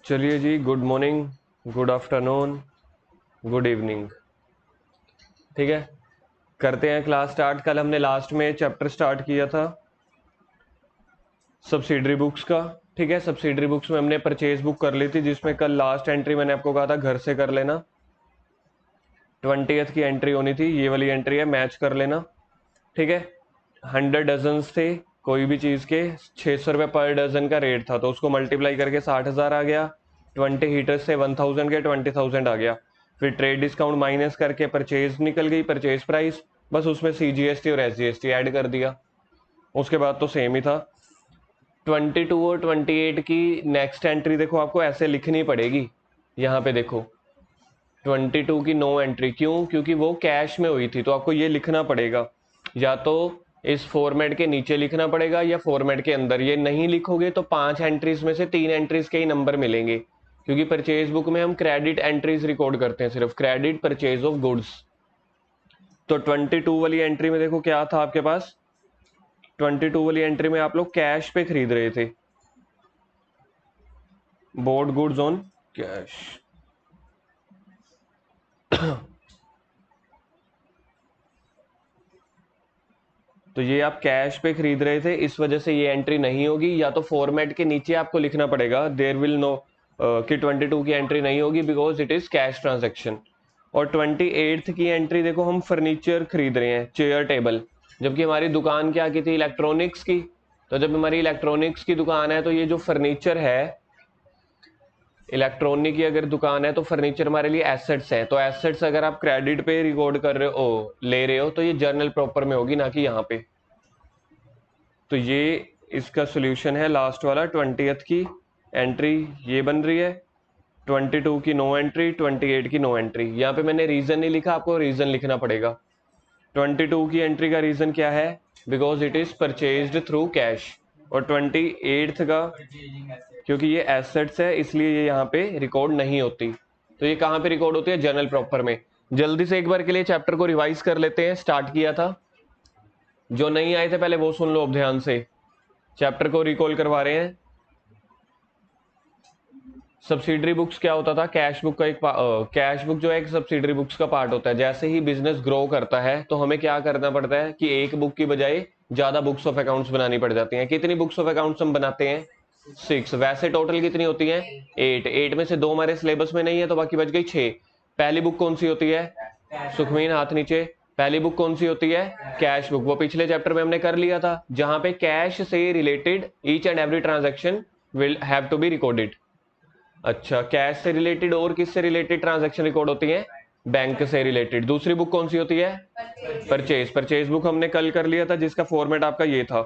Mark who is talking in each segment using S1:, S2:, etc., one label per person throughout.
S1: चलिए जी, good morning, good afternoon, good evening. ठीक है, करते हैं क्लास स्टार्ट। कल हमने लास्ट में चैप्टर स्टार्ट किया था सब्सिडरी बुक्स का। ठीक है, सब्सिडरी बुक्स में हमने परचेज बुक कर ली थी, जिसमें कल लास्ट एंट्री मैंने आपको कहा था घर से कर लेना। 20th की एंट्री होनी थी, ये वाली एंट्री है, मैच कर लेना। ठीक है, 100 डजन्स थे कोई भी चीज़ के, 600 रुपये पर डजन का रेट था, तो उसको मल्टीप्लाई करके 60,000 आ गया। 20 हीटर्स से 1000 के 20,000 आ गया। फिर ट्रेड डिस्काउंट माइनस करके परचेज निकल गई, परचेज प्राइस। बस उसमें CGST और SGST ऐड कर दिया, उसके बाद तो सेम ही था। 22 और 28 की नेक्स्ट एंट्री देखो, आपको ऐसे लिखनी पड़ेगी। यहाँ पे देखो 22 की नो एंट्री, क्यों? क्योंकि वो कैश में हुई थी, तो आपको ये लिखना पड़ेगा। या तो इस फॉर्मेट के नीचे लिखना पड़ेगा या फॉर्मेट के अंदर। ये नहीं लिखोगे तो 5 एंट्रीज में से 3 एंट्रीज के ही नंबर मिलेंगे, क्योंकि परचेज बुक में हम क्रेडिट एंट्रीज रिकॉर्ड करते हैं, सिर्फ क्रेडिट परचेज ऑफ गुड्स। तो 22 वाली एंट्री में देखो क्या था आपके पास। 22 वाली एंट्री में आप लोग कैश पे खरीद रहे थे, बोर्ड गुड्स ऑन कैश। तो ये आप कैश पे खरीद रहे थे, इस वजह से ये एंट्री नहीं होगी। या तो फॉर्मेट के नीचे आपको लिखना पड़ेगा देयर विल नो कि 22 की एंट्री नहीं होगी because it is cash transaction. और 28th की एंट्री देखो, हम फर्नीचर खरीद रहे हैं, चेयर टेबल, जबकि हमारी दुकान क्या की थी, इलेक्ट्रॉनिक्स की। तो जब हमारी इलेक्ट्रॉनिक्स की दुकान है, तो ये जो फर्नीचर है, इलेक्ट्रॉनिक की अगर दुकान है, तो फर्नीचर हमारे लिए एसेट्स है। तो एसेट्स अगर आप क्रेडिट पे रिकॉर्ड कर रहे हो, ले रहे हो, तो ये जर्नल प्रॉपर में होगी, ना कि यहाँ पे। तो ये इसका सोल्यूशन है लास्ट वाला। 20th की एंट्री ये बन रही है, 22 की नो एंट्री, 28 की नो एंट्री। यहाँ पे मैंने रीजन नहीं लिखा, आपको रीजन लिखना पड़ेगा। 22 की एंट्री का रीजन क्या है? Because it is purchased through cash. और 28th का, क्योंकि ये एसेट्स है, इसलिए ये यहाँ पे रिकॉर्ड नहीं होती। तो ये कहाँ पे रिकॉर्ड होती है? जर्नल प्रॉपर में। जल्दी से एक बार के लिए चैप्टर को रिवाइज कर लेते हैं, स्टार्ट किया था। जो नहीं आए थे पहले वो सुन लो अब ध्यान से, चैप्टर को रिकॉल करवा रहे हैं। सब्सिडरी बुक्स क्या होता था? कैश बुक का एक कैश बुक जो है एक सब्सिडरी बुक्स का पार्ट होता है। जैसे ही बिजनेस ग्रो करता है, तो हमें क्या करना पड़ता है कि एक बुक की बजाय ज्यादा बुक्स ऑफ अकाउंट्स बनानी पड़ जाती हैं। कितनी बुक्स ऑफ अकाउंट्स हम बनाते हैं? 6। वैसे टोटल कितनी होती है? 8। 8 में से 2 हमारे सिलेबस में नहीं है, तो बाकी बच गई 6। पहली बुक कौन सी होती है? सुखमीन हाथ नीचे। पहली बुक कौन सी होती है? Cash book. वो पिछले चैप्टर में हमने कर लिया था, जहां पे कैश से related each and every transaction will have to be recorded. अच्छा, कैश से रिलेटेड और किससे रिलेटेड ट्रांजैक्शन रिकॉर्ड होती है? बैंक से रिलेटेड। दूसरी बुक कौन सी होती है? परचेज। परचेज बुक हमने कल कर लिया था, जिसका फॉर्मेट आपका ये था,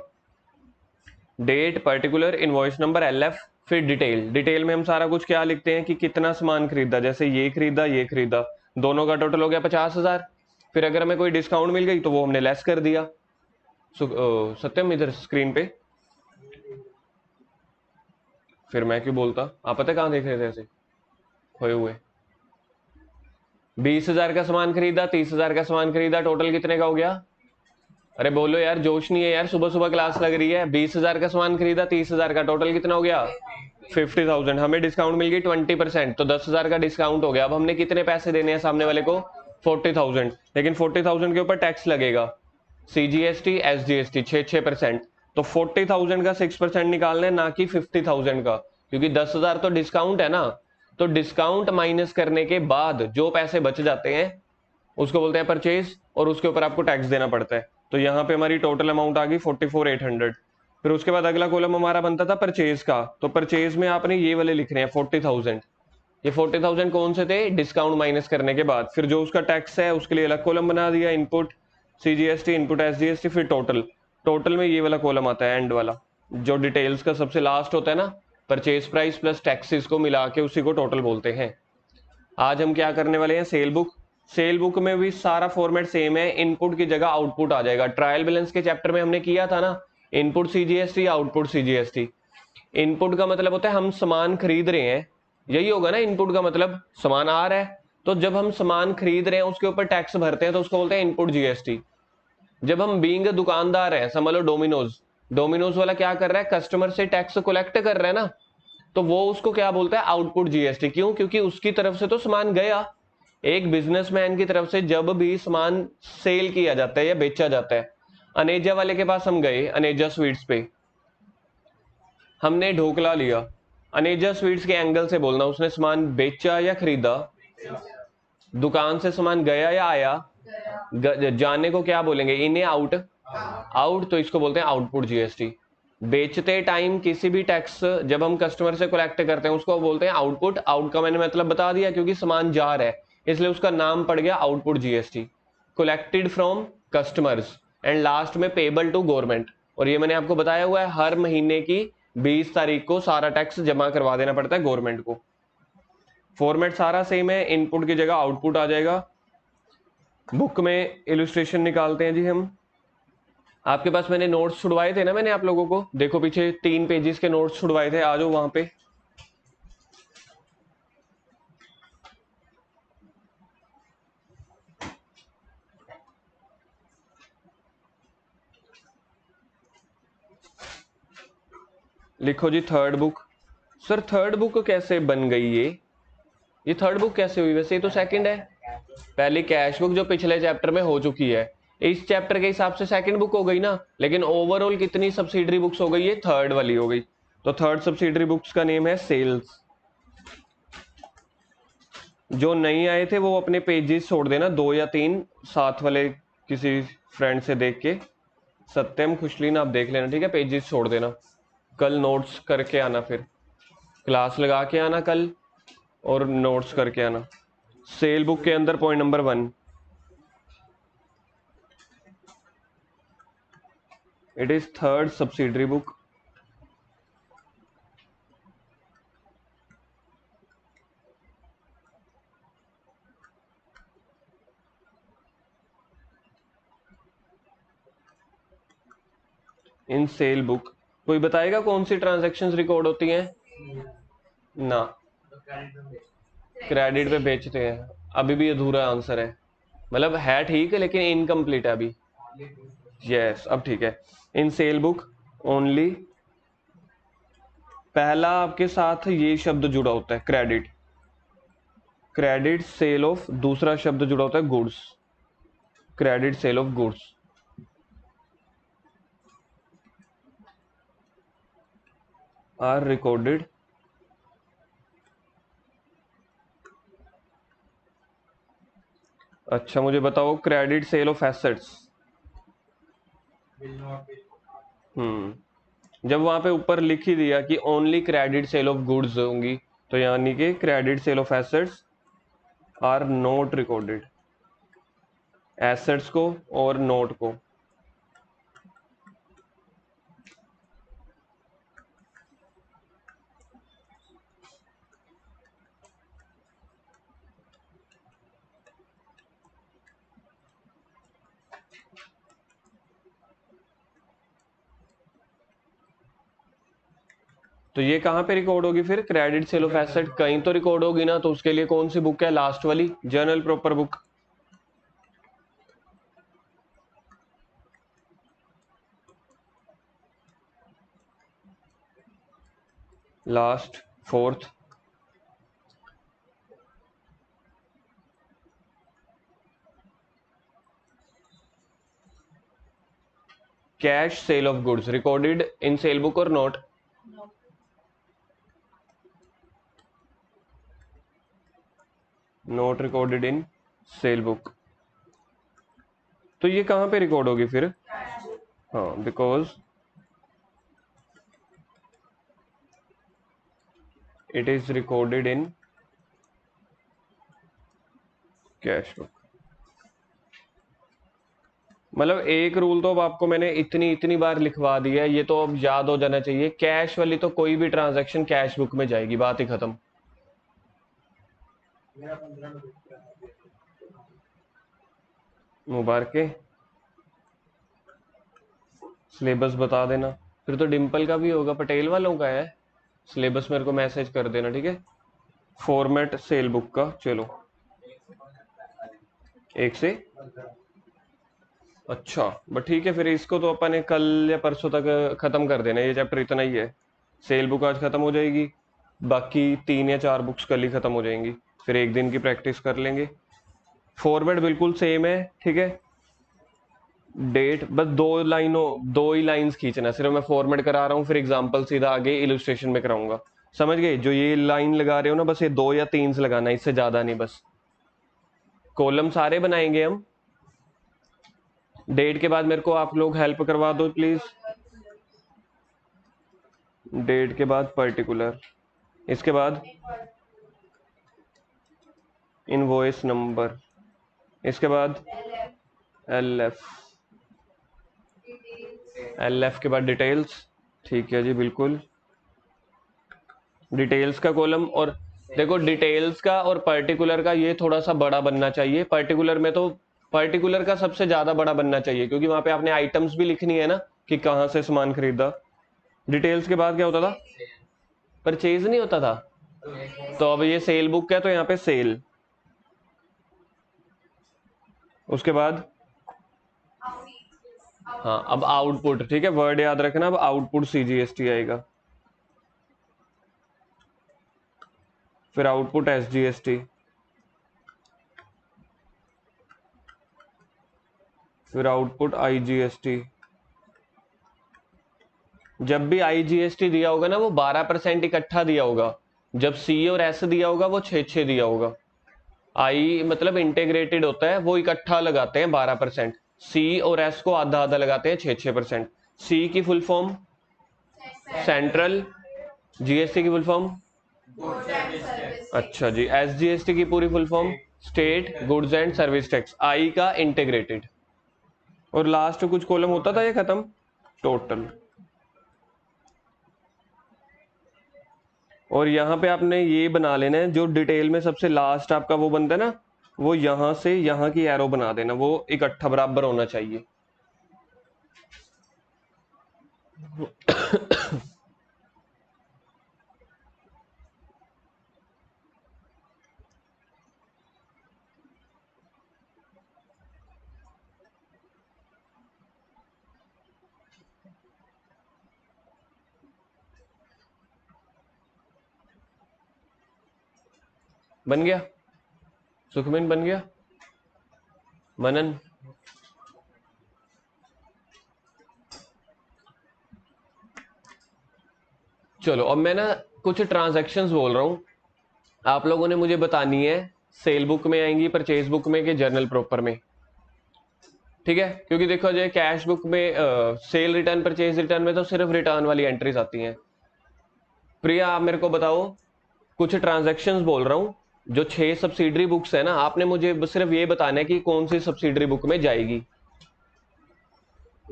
S1: date, particular, invoice number, LF, फिर डिटेल। डिटेल में हम सारा कुछ क्या लिखते हैं कि कितना सामान खरीदा, जैसे ये खरीदा, ये खरीदा, दोनों का टोटल हो गया 50,000। फिर अगर हमें कोई डिस्काउंट मिल गई तो वो हमने लेस कर दिया। सत्यम इधर स्क्रीन पे, फिर मैं क्यों बोलता, आप पता कहाँ देख रहे थे ऐसे खोए हुए। 20,000 का सामान खरीदा, 30,000 का सामान खरीदा, टोटल कितने का हो गया? अरे बोलो यार, जोश नहीं है यार, सुबह सुबह क्लास लग रही है। 20,000 का सामान खरीदा, 30,000 का, टोटल कितना हो गया? 50,000। हमें डिस्काउंट मिल गई 20%, तो 10,000 का डिस्काउंट हो गया। अब हमने कितने पैसे देने हैं सामने वाले को? 40,000। लेकिन 40,000 के ऊपर टैक्स लगेगा, CGST SGST 6%। तो 40,000 का 6% निकालना है, ना कि 50,000 का, क्योंकि 10,000 तो डिस्काउंट है ना। तो डिस्काउंट माइनस करने के बाद जो पैसे बच जाते हैं उसको बोलते हैं परचेज, और उसके ऊपर आपको टैक्स देना पड़ता है। तो यहाँ पे हमारी टोटल अमाउंट आ गई 44,800। फिर उसके बाद अगला कॉलम हमारा बनता था परचेज का। तो परचेज में आपने ये वाले लिख रहे हैं 40,000। ये 40,000 कौन से थे? डिस्काउंट माइनस करने के बाद। फिर जो उसका टैक्स है उसके लिए अलग कॉलम बना दिया, इनपुट CGST, इनपुट SGST, फिर टोटल। टोटल में ये वाला कॉलम आता है एंड वाला, जो डिटेल्स का सबसे लास्ट होता है ना, परचेज प्राइस प्लस टैक्सेस को मिला के उसी को टोटल बोलते हैं। आज हम क्या करने वाले हैं? Cell book. सेल बुक में भी सारा फॉर्मेट सेम है, इनपुट की जगह आउटपुट आ जाएगा। ट्रायल बैलेंस के चैप्टर में हमने किया था ना, input CGST, output CGST। Input का मतलब होता है हम सामान खरीद रहे हैं, यही होगा ना इनपुट का मतलब, सामान आ रहा है। तो जब हम सामान खरीद रहे हैं उसके ऊपर टैक्स भरते हैं, तो उसको बोलते हैं इनपुट GST। जब हम बीइंग दुकानदार हैं, समझ लो डोमिनोज, डोमिनोज वाला क्या कर रहा है? कस्टमर से टैक्स कलेक्ट कर रहा है ना, तो वो उसको क्या बोलता है, आउटपुट जीएसटी। क्यों? क्योंकि उसकी तरफ से तो सामान गया। एक बिजनेसमैन की तरफ से जब भी सामान सेल किया जाता है या बेचा जाता है, अनेजा वाले के पास हम गए, अनेजा स्वीट्स पे हमने ढोकला लिया, अनेजा स्वीट्स के एंगल से बोलना उसने सामान बेचा या खरीदा, दुकान से सामान गया या आया, जाने को क्या बोलेंगे, इन या आउट, आउट, तो इसको बोलते हैं आउटपुट जीएसटी। बेचते टाइम किसी भी टैक्स जब हम कस्टमर से कलेक्ट करते हैं उसको बोलते हैं आउटपुट। आउट का मैंने मतलब बता दिया क्योंकि सामान जा रहा है, इसलिए उसका नाम पड़ गया output GST. Collected from customers and last में पेबल टू गवर्नमेंट। और ये मैंने आपको बताया हुआ है, हर महीने की 20 तारीख को सारा टैक्स जमा करवा देना पड़ता है गवर्नमेंट को। फॉर्मेट सारा सेम है, इनपुट की जगह आउटपुट आ जाएगा। बुक में इलस्ट्रेशन निकालते हैं जी हम। आपके पास मैंने नोट्स छुड़वाए थे ना, मैंने आप लोगों को, देखो पीछे 3 पेजेस के नोट्स छुड़वाए थे, आ जाओ वहां पे। लिखो जी third book. Sir third book कैसे बन गई ये थर्ड बुक कैसे हुई? वैसे ये तो सेकंड है। पहली कैश बुक जो पिछले चैप्टर में हो चुकी है, इस चैप्टर के हिसाब से सेकंड बुक हो गई ना, लेकिन ओवरऑल कितनी सब्सिडरी बुक्स हो गई? ये थर्ड वाली हो गई। तो थर्ड सब्सिडरी बुक्स का नेम है सेल्स। जो नहीं आए थे वो अपने पेजेस छोड़ देना, 2 या 3 साथ वाले किसी फ्रेंड से देख के। सत्यम, खुशलीन, आप देख लेना, ठीक है, पेजेस छोड़ देना। कल नोट्स करके आना, फिर क्लास लगा के आना कल और नोट्स करके आना। सेल बुक के अंदर point number 1, it is third subsidiary book. In sale book कोई बताएगा कौन सी ट्रांजैक्शंस रिकॉर्ड होती हैं? ना, क्रेडिट पे बेचते हैं। अभी भी अधूरा आंसर है, मतलब है ठीक है लेकिन इनकम्प्लीट है अभी। यस, अब ठीक है। इन सेल बुक ओनली, पहला आपके साथ ये शब्द जुड़ा होता है क्रेडिट, क्रेडिट सेल ऑफ, दूसरा शब्द जुड़ा होता है goods, credit sale of goods. Are recorded अच्छा मुझे बताओ, क्रेडिट सेल ऑफ एसेट्स। जब वहां पे ऊपर लिख ही दिया कि only credit sale of goods होंगी, तो यानी कि credit sale of assets are not recorded, assets को और नोट को। तो ये कहां पे रिकॉर्ड होगी फिर? क्रेडिट सेल ऑफ एसेट कहीं तो रिकॉर्ड होगी ना, तो उसके लिए कौन सी बुक है? लास्ट वाली, journal proper book. Last, fourth. Cash sale of goods recorded in sale book और not? Not recorded in sale book. तो ये कहां पे रिकॉर्ड होगी फिर? हाँ, because it is recorded in cash book. मतलब एक रूल तो अब आपको मैंने इतनी इतनी बार लिखवा दिया है, ये तो अब याद हो जाना चाहिए। कैश वाली तो कोई भी ट्रांजैक्शन कैश बुक में जाएगी, बात ही खत्म। मुबारक, सिलेबस बता देना। फिर तो डिम्पल का भी होगा, पटेल वालों का है सिलेबस, मेरे को मैसेज कर देना, ठीक है। फॉर्मेट सेल बुक का, चलो 1 से, अच्छा बट ठीक है, फिर इसको तो अपन ने कल या परसों तक खत्म कर देना, ये चैप्टर इतना ही है। सेल बुक आज खत्म हो जाएगी। बाकी 3 या 4 बुक्स कल ही खत्म हो जाएंगी, फिर एक दिन की प्रैक्टिस कर लेंगे। फॉर्मेट बिल्कुल सेम है, ठीक है। डेट बस दो ही लाइंस खींचना, सिर्फ मैं फॉर्मेट करा रहा हूँ, फिर एग्जांपल सीधा आगे इलस्ट्रेशन में कराऊंगा। समझ गए? जो ये लाइन लगा रहे हो ना, बस ये 2 या 3 से लगाना, इससे ज्यादा नहीं। बस कॉलम सारे बनाएंगे हम। डेट के बाद मेरे को आप लोग हेल्प करवा दो प्लीज। डेट के बाद पर्टिकुलर, इसके बाद इनवॉइस नंबर, इसके बाद एल एफ, एल एफ के बाद डिटेल्स। ठीक है जी, बिल्कुल। डिटेल्स का कॉलम, और देखो डिटेल्स का और पर्टिकुलर का ये थोड़ा सा बड़ा बनना चाहिए। पर्टिकुलर में तो पर्टिकुलर का सबसे ज्यादा बड़ा बनना चाहिए, क्योंकि वहां पे आपने आइटम्स भी लिखनी है ना, कि कहाँ से सामान खरीदा। डिटेल्स के बाद क्या होता था? परचेज नहीं होता था। तो अब ये सेल बुक है, तो यहाँ पे सेल। उसके बाद हाँ, अब आउटपुट, ठीक है, वर्ड याद रखना, अब आउटपुट सीजीएसटी आएगा, फिर आउटपुट एसजीएसटी, फिर आउटपुट आईजीएसटी। जब भी आईजीएसटी दिया होगा ना, वो 12% इकट्ठा दिया होगा। जब सी और एस दिया होगा, वो 6-6 दिया होगा। आई मतलब इंटीग्रेटेड होता है, वो इकट्ठा लगाते हैं 12%। सी और एस को आधा आधा लगाते हैं 6-6%। सी की फुल फॉर्म सेंट्रल, जीएसटी की फुल फॉर्म, अच्छा जी, एसजीएसटी की पूरी full form state goods and service tax. I का इंटीग्रेटेड, और लास्ट कुछ कॉलम होता था ये खत्म, टोटल। और यहाँ पे आपने ये बना लेना है, जो डिटेल में सबसे लास्ट आपका वो बनता है ना, वो यहां से यहां की एरो बना देना, वो इकट्ठा बराबर होना चाहिए। बन गया? सुखमिन बन गया? मनन? चलो, अब मैं ना कुछ ट्रांजैक्शंस बोल रहा हूं, आप लोगों ने मुझे बतानी है सेल बुक में आएंगी, परचेज बुक में, कि जर्नल प्रॉपर में। ठीक है, क्योंकि देखो जो कैश बुक में सेल रिटर्न परचेज रिटर्न में तो सिर्फ रिटर्न वाली एंट्रीज आती हैं। प्रिया, आप मेरे को बताओ, कुछ ट्रांजैक्शंस बोल रहा हूं, जो 6 सब्सिडरी बुक्स है ना, आपने मुझे सिर्फ ये बताना है कि कौन सी सब्सिडरी बुक में जाएगी।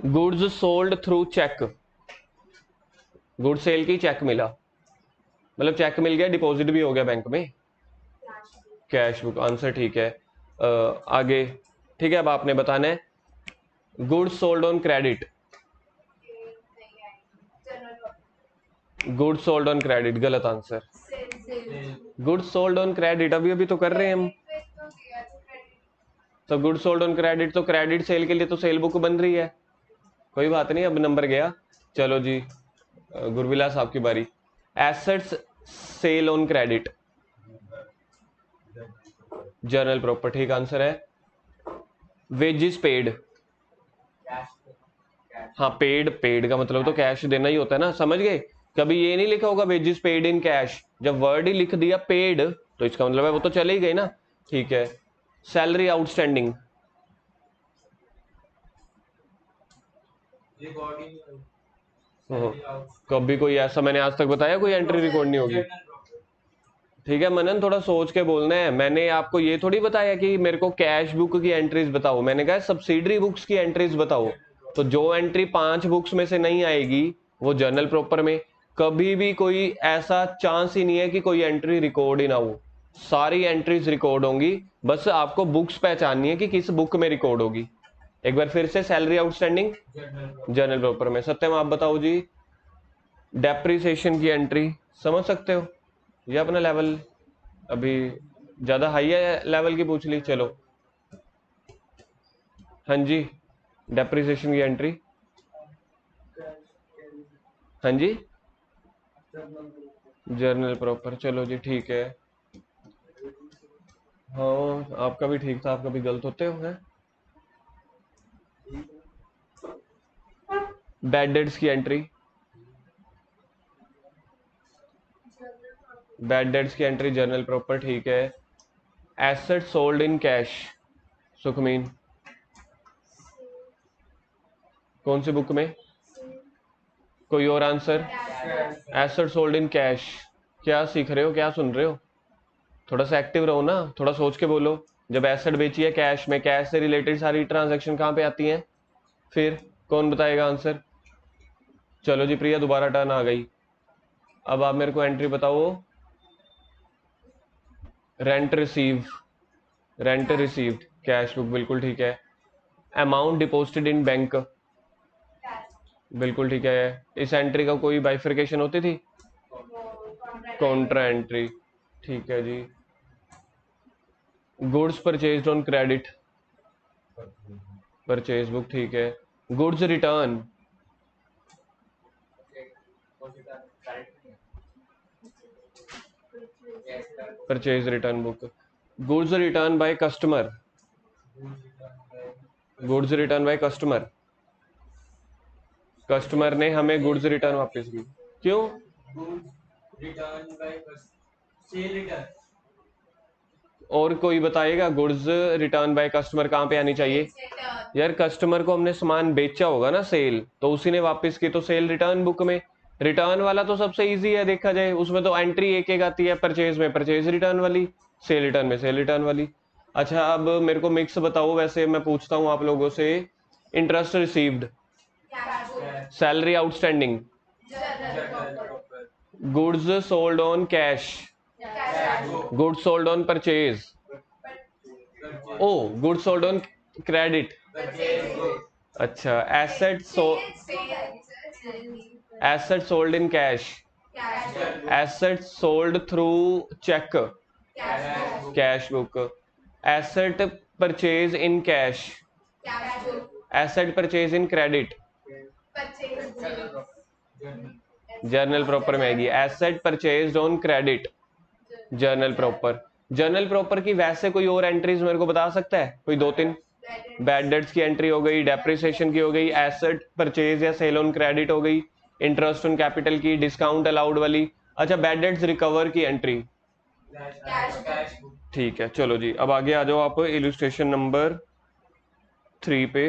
S1: Goods sold through cheque, good sale की चेक मिला, मतलब चेक मिल गया, डिपॉजिट भी हो गया बैंक में। कैश बुक, आंसर ठीक है। आगे, ठीक है, अब आपने बताना है goods sold on credit. Goods sold on credit गलत answer. Goods sold on credit अभी अभी तो कर रहे हैं हम। तो गुड्स सोल्ड ऑन क्रेडिट, तो क्रेडिट सेल के लिए तो सेल बुक बन रही है। कोई बात नहीं, अब नंबर गया। चलो जी, गुरविलास आपकी बारी। Assets sale on credit, journal proper, ठीक आंसर है। वेजेस पेड, हाँ पेड, पेड का मतलब तो कैश देना ही होता है ना, समझ गए? कभी ये नहीं लिखा होगा वेजेस पेड इन कैश, जब वर्ड ही लिख दिया पेड, तो इसका मतलब है वो तो चले ही गई ना। ठीक है। सैलरी आउटस्टैंडिंग, कभी कोई ऐसा मैंने आज तक बताया कोई एंट्री रिकॉर्ड नहीं होगी? ठीक है मनन, थोड़ा सोच के बोलना है। मैंने आपको ये थोड़ी बताया कि मेरे को कैश बुक की एंट्रीज बताओ, मैंने कहा सब्सिडरी बुक्स की एंट्रीज बताओ। तो जो एंट्री 5 बुक्स में से नहीं आएगी, वो जर्नल प्रॉपर में। कभी भी कोई ऐसा चांस ही नहीं है कि कोई एंट्री रिकॉर्ड ही ना हो, सारी एंट्रीज रिकॉर्ड होंगी। बस आपको बुक्स पहचाननी है कि किस बुक में रिकॉर्ड होगी। एक बार फिर से, सैलरी आउटस्टैंडिंग जर्नल प्रॉपर में। सत्यम आप बताओ जी, डेप्रिसिएशन की एंट्री समझ सकते हो? ये अपना लेवल अभी ज्यादा हाई है, लेवल की पूछ ली। चलो, हाँ जी, डेप्रिसिएशन की एंट्री, हाँ जी। जर्नल प्रॉपर, चलो जी ठीक है। हाँ आपका भी ठीक था, आपका भी गलत होते हो। बैड डेट्स की एंट्री, बैड डेट्स की एंट्री जर्नल प्रॉपर ठीक है। एसेट सोल्ड इन कैश, सुखमीन कौन सी बुक में? कोई और answer? Asset sold in cash. क्या सीख रहे हो, क्या सुन रहे हो? थोड़ा सा एक्टिव रहो ना, थोड़ा सोच के बोलो। जब एसेट बेची है कैश में, कैश से रिलेटेड सारी ट्रांजैक्शन कहाँ पे आती हैं? फिर कौन बताएगा आंसर? चलो जी प्रिया दोबारा टर्न आ गई। अब आप मेरे को एंट्री बताओ। Rent receive, rent received cash book, बिल्कुल ठीक है। अमाउंट डिपॉजिटेड इन बैंक, बिल्कुल ठीक है। इस एंट्री का कोई बाइफिकेशन होती थी? कॉन्ट्रा एंट्री, ठीक है जी। Goods purchased on credit, purchase book ठीक है। Goods return, purchase return book. Goods return by customer, goods return by customer, customer ने हमें गुड्स रिटर्न वापस की, क्यों? और कोई बताएगा गुड्स रिटर्न बाय कस्टमर कहाँ पे आनी चाहिए? यार कस्टमर को हमने सामान बेचा होगा ना, सेल, तो उसी ने वापस की, तो सेल रिटर्न बुक में। रिटर्न वाला तो सबसे इजी है देखा जाए, उसमें तो एंट्री एक एक आती है। परचेज में परचेज रिटर्न वाली, सेल रिटर्न में सेल रिटर्न वाली। अच्छा अब मेरे को मिक्स बताओ, वैसे मैं पूछता हूँ आप लोगों से। Interest received, salary outstanding, goods sold on cash, goods sold on purchase, oh goods sold on credit. अच्छा asset sold in cash, asset sold through cheque, cash book. Asset purchase in cash, asset purchase in credit, journal proper में आएगी। Asset purchase on credit, journal proper. Journal proper की वैसे कोई और entries मेरे को बता सकता है कोई दो तीन? बैड डेट्स की एंट्री हो गई, डेप्रिसिएशन की हो गई, एसेट परचेज या सेल ऑन क्रेडिट हो गई, इंटरेस्ट ऑन कैपिटल की, डिस्काउंट अलाउड वाली। अच्छा बैड डेट्स रिकवर की एंट्री, ठीक है। चलो जी अब आगे आ जाओ आप इलस्ट्रेशन नंबर 3 पे।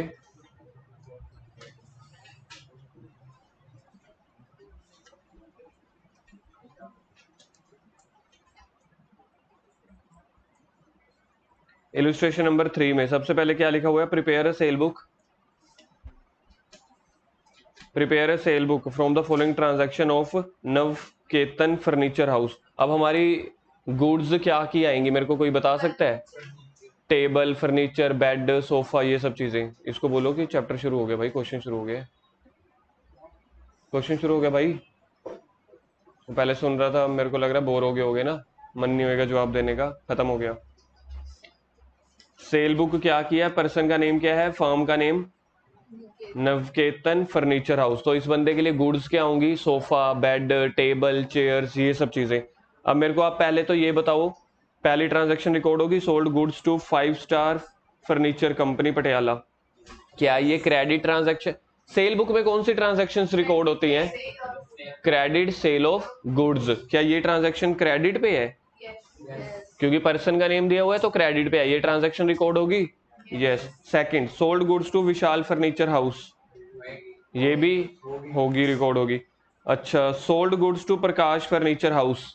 S1: इलस्ट्रेशन नंबर 3 में सबसे पहले क्या लिखा हुआ है? Prepare a cell book, prepare a cell book from the following transaction of Navketan furniture house. अब हमारी गुड्स क्या की आएंगी, मेरे को कोई बता सकता है? टेबल, फर्नीचर, बेड, सोफा, ये सब चीजें। इसको बोलो कि चैप्टर शुरू हो गया भाई, क्वेश्चन शुरू हो गया, क्वेश्चन शुरू हो गया भाई। तो पहले सुन रहा था, मेरे को लग रहा है बोर हो गए होगे ना, मन नहीं होगा जवाब देने का, खत्म हो गया। सेल बुक क्या किया? पर्सन का नेम क्या है, फर्म का नेम नवकेतन फर्नीचर हाउस। तो इस बंदे के लिए गुड्स क्या होंगी? सोफा, बेड, टेबल, चेयर्स, ये सब चीजें। अब मेरे को आप पहले तो ये बताओ, पहली ट्रांजैक्शन रिकॉर्ड होगी sold goods to 5 star furniture company Patiala. क्या ये क्रेडिट ट्रांजैक्शन? सेल बुक में कौन सी ट्रांजैक्शन रिकॉर्ड होती हैं? Credit sale of goods. क्या ये ट्रांजैक्शन क्रेडिट पे है? क्योंकि पर्सन का नेम दिया हुआ है तो क्रेडिट पे है, ये ट्रांजैक्शन रिकॉर्ड होगी। Yes. Second, sold goods to Vishal furniture house, ये भी होगी, रिकॉर्ड होगी। अच्छा, sold goods to Prakash furniture house,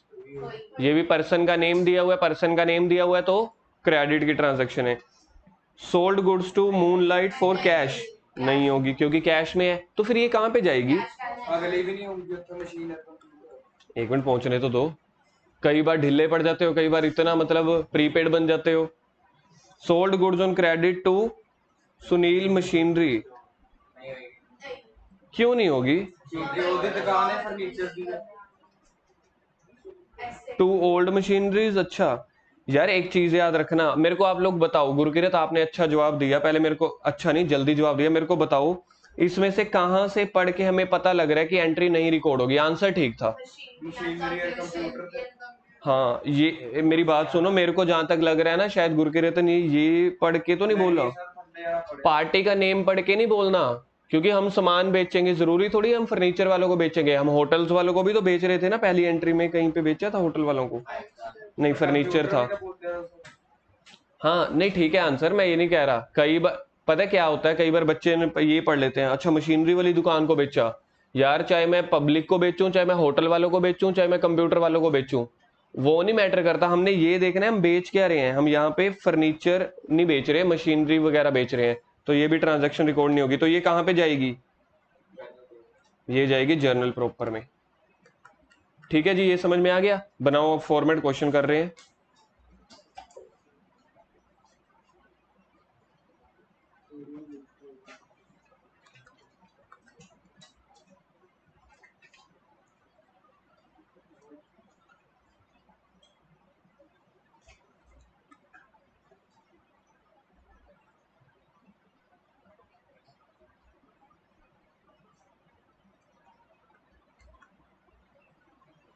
S1: ये भी पर्सन का नेम दिया हुआ है, पर्सन का नेम दिया हुआ है तो क्रेडिट की ट्रांजैक्शन है। Sold goods to moonlight for cash, नहीं होगी क्योंकि कैश में है, तो फिर ये कहां पे जाएगी?
S2: अगली भी नहीं होगी तो मशीन है तो।
S1: एक मिनट पहुंचने तो दो, कई बार ढीले पड़ जाते हो, कई बार इतना मतलब प्रीपेड बन जाते हो। Sold goods on credit to Sunil machinery, क्यों नहीं होगी?
S2: क्योंकि ओदी दुकान है फर्नीचर की।
S1: टू ओल्ड मशीनरीज, अच्छा यार एक चीज याद रखना, मेरे को आप लोग बताओ, गुरकिरत आपने अच्छा जवाब दिया, पहले मेरे को, अच्छा नहीं जल्दी जवाब दिया, मेरे को बताओ इसमें से कहां से पढ़ के हमें पता लग रहा है कि एंट्री नहीं रिकॉर्ड होगी? आंसर ठीक था।
S2: मशीनरी और कंप्यूटर थे।
S1: हाँ, ये मेरी बात सुनो, मेरे को जहां तक लग रहा है ना, शायद गुरकीरतन ये पढ़ के तो नहीं बोल रहा, पार्टी का नेम पढ़ के नहीं बोलना, क्योंकि हम सामान बेचेंगे, जरूरी थोड़ी हम फर्नीचर वालों को बेचेंगे, हम होटल्स वालों को भी तो बेच रहे थे ना। पहली एंट्री में कहीं पे बेचा था होटल वालों को? नहीं, फर्नीचर था। हाँ नहीं ठीक है आंसर, मैं ये नहीं कह रहा। कई बार पता है क्या होता है, कई बार बच्चे ने ये पढ़ लेते हैं, अच्छा मशीनरी वाली दुकान को बेचा। यार चाहे मैं पब्लिक को बेचूं, चाहे मैं होटल वालों को बेचूं, चाहे मैं कंप्यूटर वालों को बेचूं, वो नहीं मैटर करता। हमने ये देखना है हम बेच क्या रहे हैं। हम यहाँ पे फर्नीचर नहीं बेच रहे, मशीनरी वगैरह बेच रहे हैं, तो ये भी ट्रांजैक्शन रिकॉर्ड नहीं होगी। तो ये कहाँ पे जाएगी? ये जाएगी जर्नल प्रॉपर में। ठीक है जी, ये समझ में आ गया। बनाओ, अब फॉर्मेट क्वेश्चन कर रहे हैं।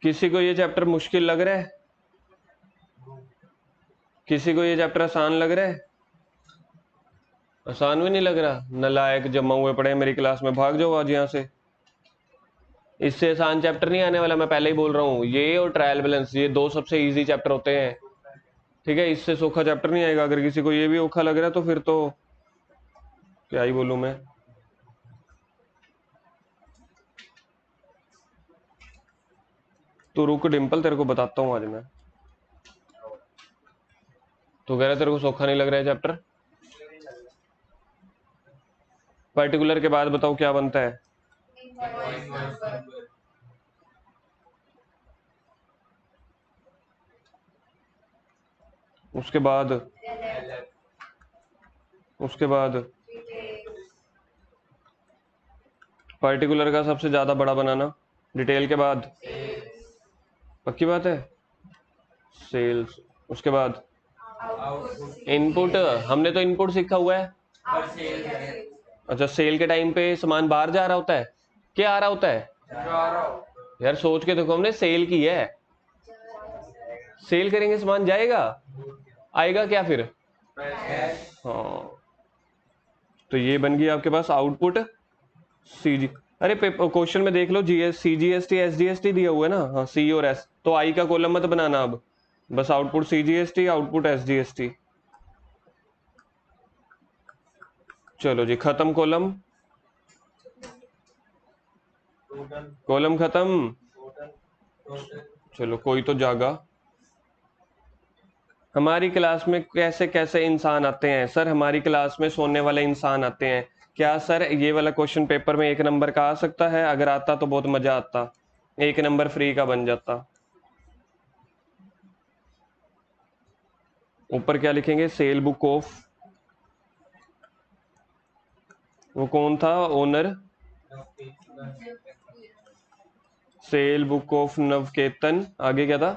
S1: किसी को ये चैप्टर मुश्किल लग रहा है? किसी को ये चैप्टर आसान लग रहा है? आसान भी नहीं लग रहा? नालायक जमा हुए पड़े हैं मेरी क्लास में, भाग जाओ आज यहाँ से। इससे आसान चैप्टर नहीं आने वाला, मैं पहले ही बोल रहा हूँ। ये और ट्रायल बैलेंस, ये दो सबसे इजी चैप्टर होते हैं। ठीक है, इससे सोखा चैप्टर नहीं आएगा। अगर किसी को ये भी औखा लग रहा है तो फिर तो क्या ही बोलूं मैं। तो रुक डिम्पल, तेरे को बताता हूँ आज मैं। तो कह रहा तेरे को सोखा नहीं लग रहा है चैप्टर? पर्टिकुलर के बाद बताओ क्या बनता है? उसके बाद उसके बाद पर्टिकुलर का सबसे ज्यादा बड़ा बनाना, डिटेल के बाद पक्की बात है सेल्स, उसके बाद इनपुट। हमने तो इनपुट सीखा हुआ है। अच्छा, सेल के टाइम पे सामान बाहर जा रहा होता है, क्या आ रहा होता है? यार सोच के देखो, हमने सेल की है, सेल करेंगे सामान जाएगा, आएगा क्या फिर? हाँ, तो ये बन गई आपके पास आउटपुट सीजी। अरे क्वेश्चन में देख लो, जीएस सीजीएसटी एसजीएसटी दिया हुआ है ना। हाँ, सी और एस, तो आई का कॉलम मत बनाना अब, बस आउटपुट सीजीएसटी, आउटपुट एसजीएसटी। चलो जी, खत्म कॉलम, कॉलम खत्म। चलो कोई तो जागा। हमारी क्लास में कैसे कैसे इंसान आते हैं सर? हमारी क्लास में सोने वाले इंसान आते हैं क्या सर? ये वाला क्वेश्चन पेपर में 1 नंबर का आ सकता है? अगर आता तो बहुत मजा आता, 1 नंबर फ्री का बन जाता। ऊपर क्या लिखेंगे? सेल बुक ऑफ, वो कौन था owner? Cell book of Navketan. आगे क्या था?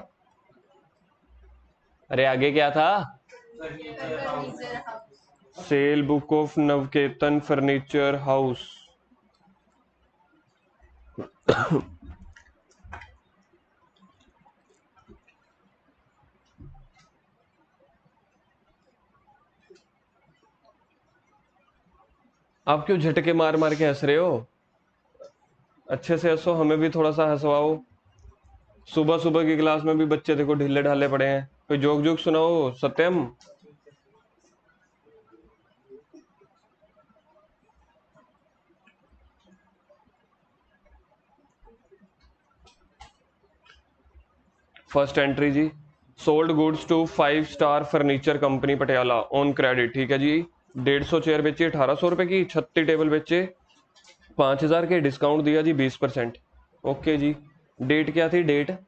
S1: अरे आगे क्या था? Cell book of Navketan furniture house. आप क्यों झटके मार मार के हंस रहे हो? अच्छे से हंसो, हमें भी थोड़ा सा हंसवाओ। सुबह सुबह की क्लास में भी बच्चे देखो ढीले ढाले पड़े हैं। कोई जोक जोक सुनाओ सत्यम। फर्स्ट एंट्री जी, sold goods to 5 star furniture company Patiala on credit. ठीक है जी, 150 चेयर बेची 1800 रुपए की, 36 टेबल बेचे 5000 के, डिस्काउंट दिया जी 20%। ओके जी, डेट क्या थी? Date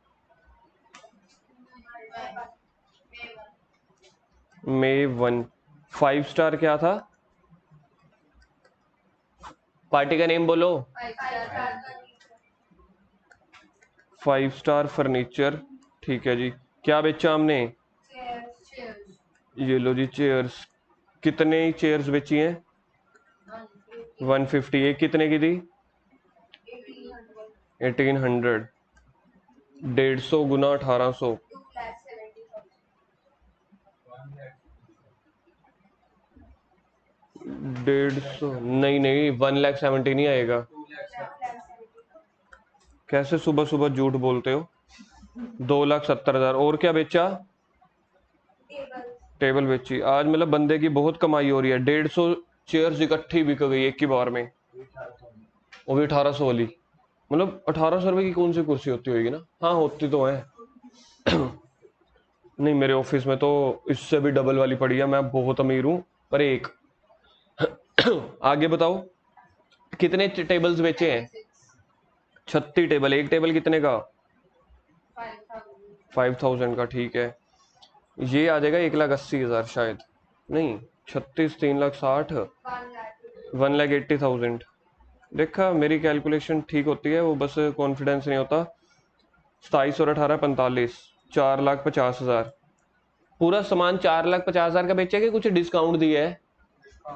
S1: May 1। 5 स्टार क्या था? पार्टी का नेम बोलो। 5 स्टार फर्नीचर। ठीक है जी, क्या बेचा हमने? ये लो जी चेयर्स। कितने चेयर्स बेची हैं? 150, एक कितने की थी? 1800। 150 गुना 1800, 150, नहीं नहीं 1,70,000 नहीं आएगा।
S2: 2 लाख।
S1: कैसे सुबह सुबह झूठ बोलते हो? 2,70,000। और क्या बेचा? टेबल बेची आज, मतलब बंदे की बहुत कमाई हो रही है। 150 चेयर्स इकट्ठी बिक गई एक ही बार में, वो भी 1800 वाली। मतलब 1800 रुपए की कौन सी कुर्सी होती होगी ना? हाँ होती तो है। नहीं मेरे ऑफिस में तो इससे भी डबल वाली पड़ी है, मैं बहुत अमीर हूँ। पर एक आगे बताओ कितने टेबल्स बेचे हैं? 36 टेबल। एक टेबल कितने का? 5,000 का, ठीक है। ये आ जाएगा 1,80,000 शायद। नहीं, 36, 3,60,000, 1,80,000। देखा, मेरी कैलकुलेशन ठीक होती है, वो बस कॉन्फिडेंस नहीं होता। 27 और 18 45, 4,50,000। पूरा सामान 4,50,000 का बेचा कि कुछ डिस्काउंट दिया है?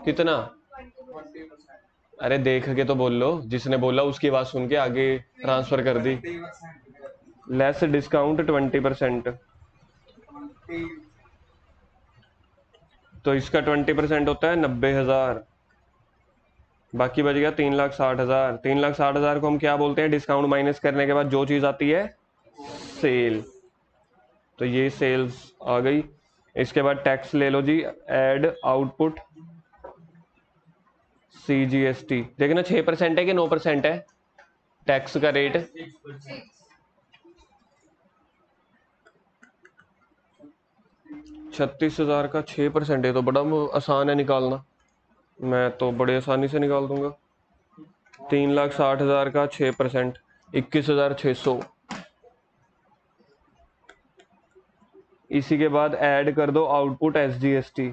S1: कितना?
S2: 20%।
S1: अरे देख के तो बोल लो, जिसने बोला उसकी आवाज सुन के आगे ट्रांसफर कर दी।
S2: 20%।
S1: Less discount 20%।
S2: 20।
S1: तो इसका 20% होता है 90,000। बाकी बच गया 3,60,000। 3,60,000 को हम क्या बोलते हैं? डिस्काउंट माइनस करने के बाद जो चीज आती है, सेल। तो ये सेल्स आ गई। इसके बाद टैक्स ले लो जी, एड आउटपुट CGST। देखना 6% है कि 9% है टैक्स का रेट? 36,000 का 6% है तो बड़ा आसान है निकालना। मैं तो बड़े आसानी से निकाल दूंगा। 3,60,000 का 6%, 21,600। इसी के बाद ऐड कर दो आउटपुट SGST।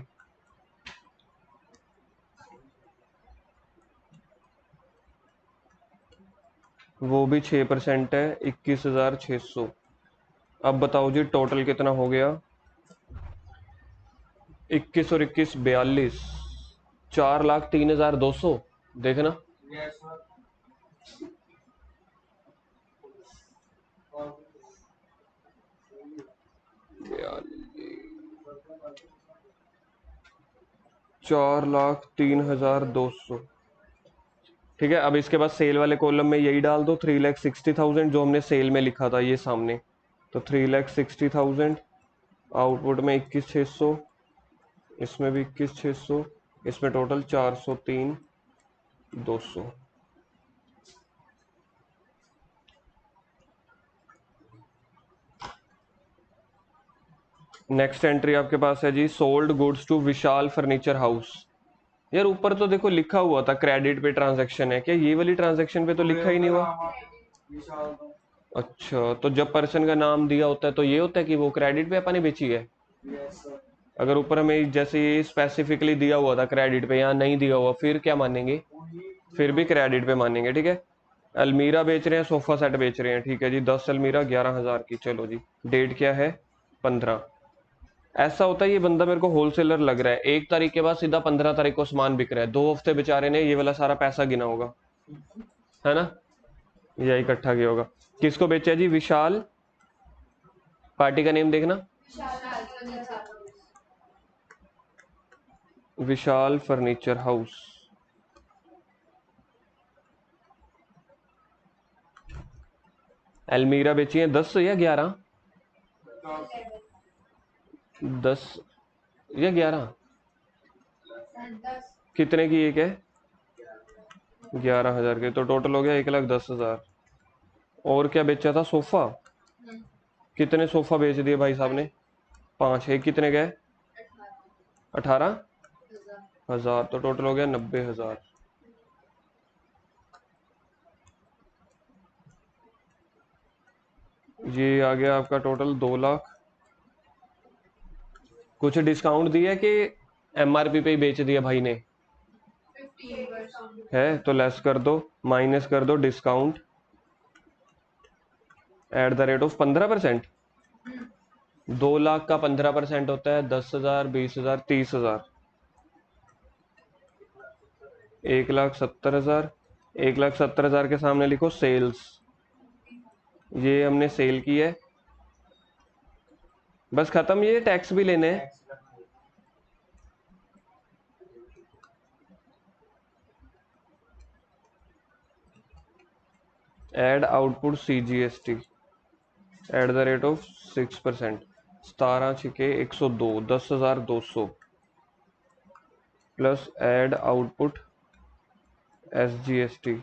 S1: वो भी 6% है, 21,600। अब बताओ जी टोटल कितना हो गया? 21 और 21 42, 4,03,200। देखना,
S2: यस सर। और
S1: 4,03,200। ठीक है, अब इसके बाद सेल वाले कॉलम में यही डाल दो 3,60,000 जो हमने सेल में लिखा था ये सामने। तो 3,60,000, आउटपुट में 21,600, इसमें भी 21,600, इसमें टोटल 403,200। नेक्स्ट एंट्री आपके पास है जी, sold goods to Vishal furniture house. यार ऊपर तो देखो लिखा हुआ था क्रेडिट पे ट्रांजैक्शन है, क्या ये वाली ट्रांजैक्शन पे तो लिखा ही नहीं हुआ?
S2: विशाल तो।
S1: अच्छा, तो जब पर्सन का नाम दिया होता है तो ये होता है कि वो क्रेडिट पे अपनी बेची है।
S2: Yes sir.
S1: अगर ऊपर हमें जैसे ये स्पेसिफिकली दिया हुआ था क्रेडिट पे, यहाँ नहीं दिया हुआ, फिर क्या मानेंगे? फिर भी क्रेडिट पे मानेंगे, ठीक है। अलमीरा बेच रहे हैं, सोफा सेट बेच रहे हैं, ठीक है जी। 10 अलमीरा 11,000 की, चलो जी। डेट क्या है? 15। ऐसा होता है ये बंदा मेरे को होलसेलर लग रहा है, 1 तारीख के बाद सीधा 15 तारीख को सामान बिक रहा है। 2 हफ्ते बेचारे ने ये वाला सारा पैसा गिना होगा, है ना? या इकट्ठा किया होगा। किसको बेचा जी? विशाल। पार्टी का नेम देखना, विशाल फर्नीचर हाउस। अलमीरा बेची है 10 या 11? 10 या 11? कितने की एक है? 11,000 के, तो टोटल हो गया 1,10,000। और क्या बेचा था? सोफा। कितने सोफा बेच दिए भाई साहब ने? 5। एक कितने गए? 18,000। तो टोटल हो गया 90,000। ये आ गया आपका टोटल 2 लाख। कुछ डिस्काउंट दिया कि MRP पे ही बेच दिया भाई ने? है तो लेस कर दो, माइनस कर दो discount at the rate of 15%। 2 lakh का 15% होता है 10,000, 20,000, 30,000। 1,70,000। 1,70,000 के सामने लिखो सेल्स। ये हमने सेल की है, बस खत्म। ये टैक्स भी लेने हैं।
S2: टैक्स करना है।
S1: Add output CGST at the rate of 6%। 17×6 = 102, 10,200 plus add output SGST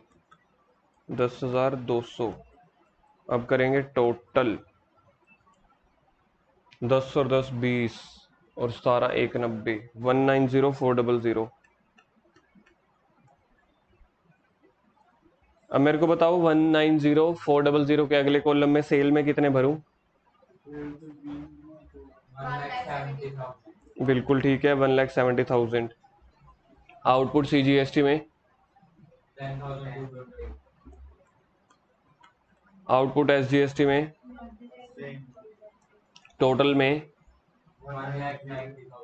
S1: 10,200। अब करेंगे टोटल 10 और 10 20 और 17 190, 190,400। अब मेरे को बताओ 190,400 के अगले कॉलम में सेल में कितने भरूं?
S2: 1,70,000।
S1: बिल्कुल ठीक है, 1,70,000। आउटपुट CGST में
S2: 10,200।
S1: आउटपुट SGST में टोटल में
S2: 1,90,000।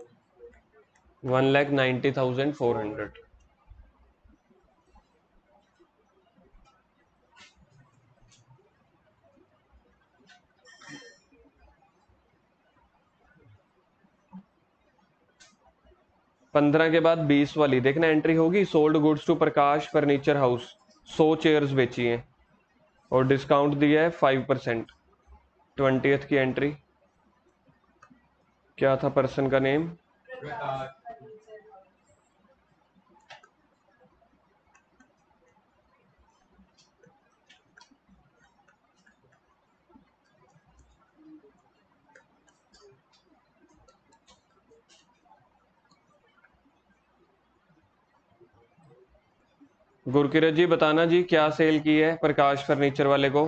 S1: 1,90,400। पंद्रह के बाद 20 वाली देखना एंट्री होगी। Sold goods to Prakash furniture house, 100 chairs बेची हैं और डिस्काउंट दिया है 5%। 20th की एंट्री क्या था? पर्सन का नेम
S2: प्रकाश।
S1: गुरकिरत जी बताना जी, क्या सेल की है प्रकाश फर्नीचर वाले को?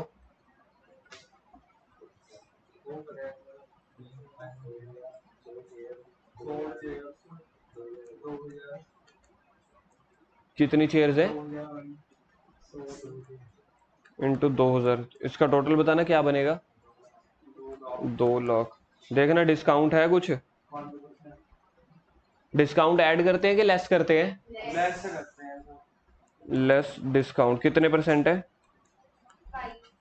S1: कितनी चेयर्स है? इंटू 2,000। इसका टोटल बताना क्या बनेगा? 2 लाख। देखना डिस्काउंट है कुछ? डिस्काउंट ऐड करते हैं कि लेस करते हैं?
S2: लेस करते हैं।
S1: लेस डिस्काउंट कितने % है?
S3: 5।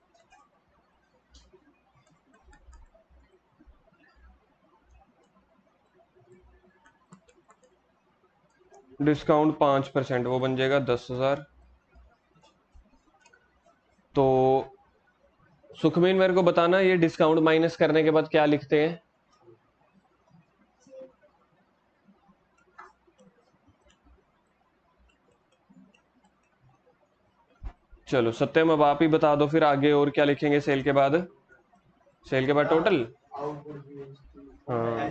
S1: डिस्काउंट 5%, वो बन जाएगा 10,000। तो सुखमीन मेरे को बताना ये डिस्काउंट माइनस करने के बाद क्या लिखते हैं? चलो सत्यम अब आप ही बता दो फिर आगे और क्या लिखेंगे सेल के बाद? सेल के बाद टोटल। हाँ,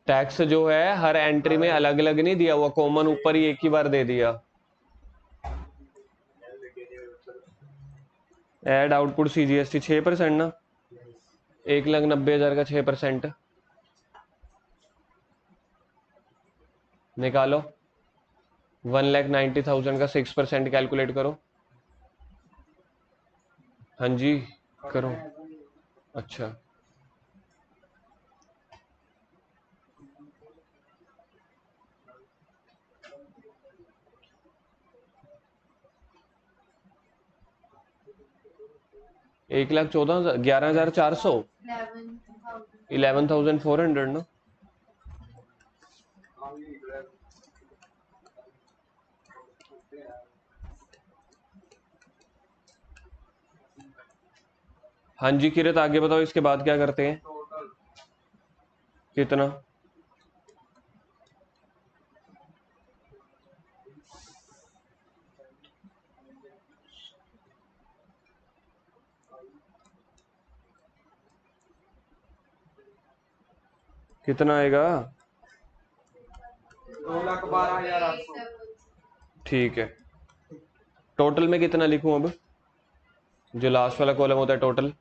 S1: टैक्स जो है हर एंट्री में अलग अलग नहीं दिया हुआ, कॉमन ऊपर ही एक ही बार दे दिया। एड आउटपुट CGST 6% ना, 1,90,000 का 6% निकालो। 1,90,000 का 6% कैलकुलेट करो। हाँ जी करो। अच्छा एक लाख 14,000, 11,400, 11,400 ना। हाँ जी किरत आगे बताओ इसके बाद क्या करते हैं? कितना? कितना आएगा?
S2: 2,12,800।
S1: ठीक है। टोटल में कितना लिखूं अब? जो लास्ट वाला कॉलम होता है टोटल।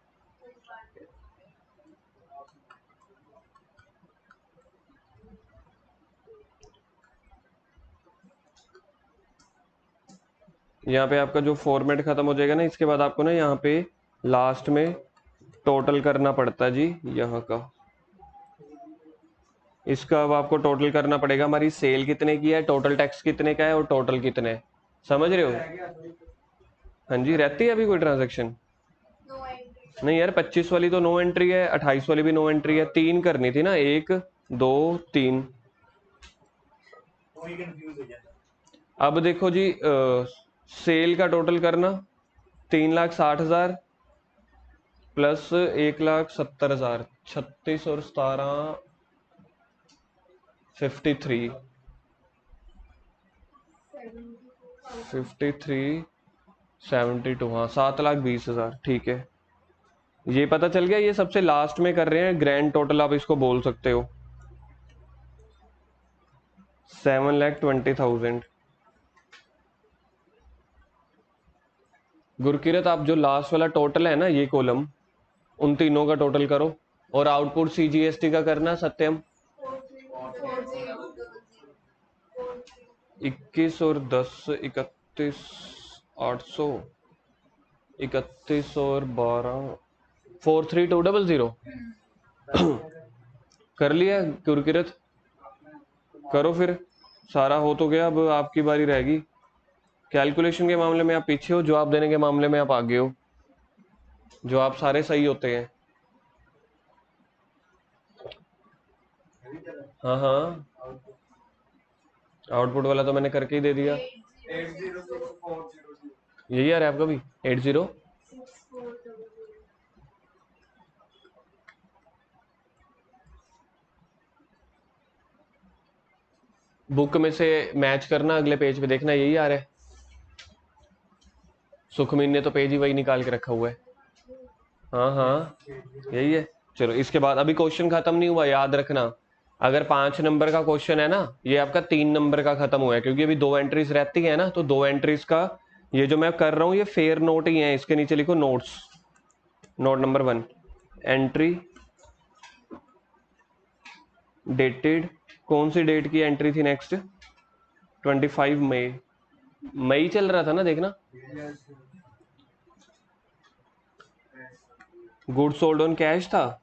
S1: यहाँ पे आपका जो फॉर्मेट खत्म हो जाएगा ना, इसके बाद आपको ना यहाँ पे लास्ट में टोटल करना पड़ता है जी यहाँ का। इसका अब आपको टोटल करना पड़ेगा, हमारी सेल कितने की है, टोटल टैक्स कितने का है और टोटल कितने है, समझ रहे हो? हाँ जी, रहती है अभी कोई ट्रांजेक्शन? नहीं यार, 25 वाली तो नो एंट्री है, 28 वाली भी नो एंट्री है, 3 करनी थी ना, 1 2 3। अब देखो जी, सेल का टोटल करना 3,60,000 प्लस 1,70,000, 36 और 17 53 72, हाँ 7,20,000, ठीक है। ये पता चल गया, ये सबसे लास्ट में कर रहे हैं, ग्रैंड टोटल आप इसको बोल सकते हो 7,20,000। गुरकिरत, आप जो लास्ट वाला टोटल है ना, ये कॉलम, उन तीनों का टोटल करो और आउटपुट सीजीएसटी का करना सत्यम। 21 और 10 31 800, 31 और 12 43,200 कर लिया गुरकिरत? करो फिर, सारा हो तो गया, अब आपकी बारी रहेगी। कैलकुलेशन के मामले में आप पीछे हो, जवाब देने के मामले में आप आगे हो, जवाब सारे सही होते हैं। हाँ हाँ, आउटपुट वाला तो मैंने करके ही दे दिया।
S2: 806400।
S1: यही आ रहा है आपका भी 80। बुक में से मैच करना, अगले पेज पे देखना, यही आ रहा है। सुखमीन ने तो पेज ही वही निकाल के रखा हुआ है। हाँ हाँ, यही है। चलो, इसके बाद अभी क्वेश्चन खत्म नहीं हुआ, याद रखना। अगर 5 नंबर का क्वेश्चन है ना, ये आपका 3 नंबर का खत्म हुआ है, क्योंकि अभी 2 एंट्रीज रहती है ना, तो 2 एंट्रीज का ये जो मैं कर रहा हूँ, ये फेयर नोट ही है। इसके नीचे लिखो notes. Note number 1, entry dated, कौन सी डेट की एंट्री थी नेक्स्ट? 25 मई, मई चल रहा था ना, देखना। गुड सोल्ड ऑन कैश था।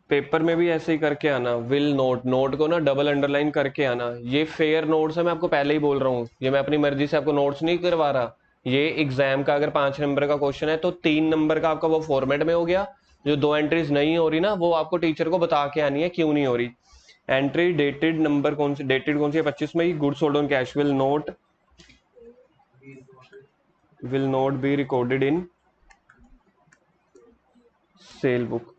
S1: पेपर में भी ऐसे ही करके आना, विल नोट, नोट को ना डबल अंडरलाइन करके आना। ये फेयर नोट्स है, मैं आपको पहले ही बोल रहा हूँ, ये मैं अपनी मर्जी से आपको नोट्स नहीं करवा रहा। ये एग्जाम का अगर 5 नंबर का क्वेश्चन है तो 3 नंबर का आपका वो फॉर्मेट में हो गया। जो 2 एंट्रीज नहीं हो रही ना, वो आपको टीचर को बता के आनी है क्यों नहीं हो रही। एंट्री डेटेड नंबर कौन सी, डेटेड कौन सी है? 25 मई। Good sold on cash will not be recorded in sale book.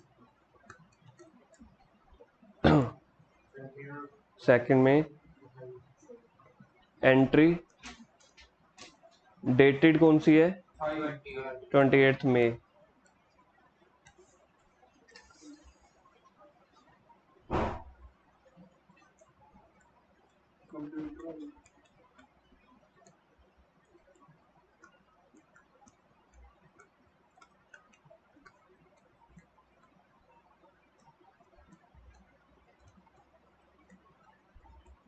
S1: Second में एंट्री डेटेड कौन सी है? 28 मई।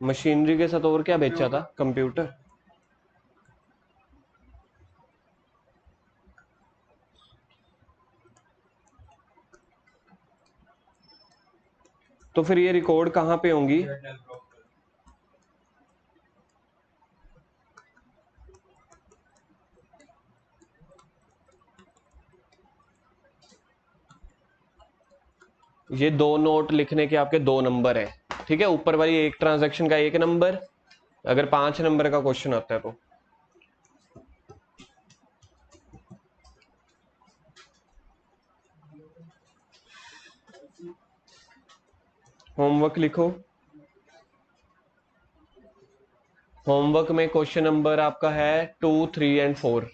S1: मशीनरी के साथ और क्या बेचा था? कंप्यूटर। तो फिर ये रिकॉर्ड कहाँ पे होंगी? ये 2 नोट लिखने के आपके 2 नंबर है, ठीक है। ऊपर वाली एक ट्रांजैक्शन का 1 नंबर, अगर 5 नंबर का क्वेश्चन आता है तो। होमवर्क लिखो। होमवर्क में क्वेश्चन नंबर आपका है 2 3 एंड 4।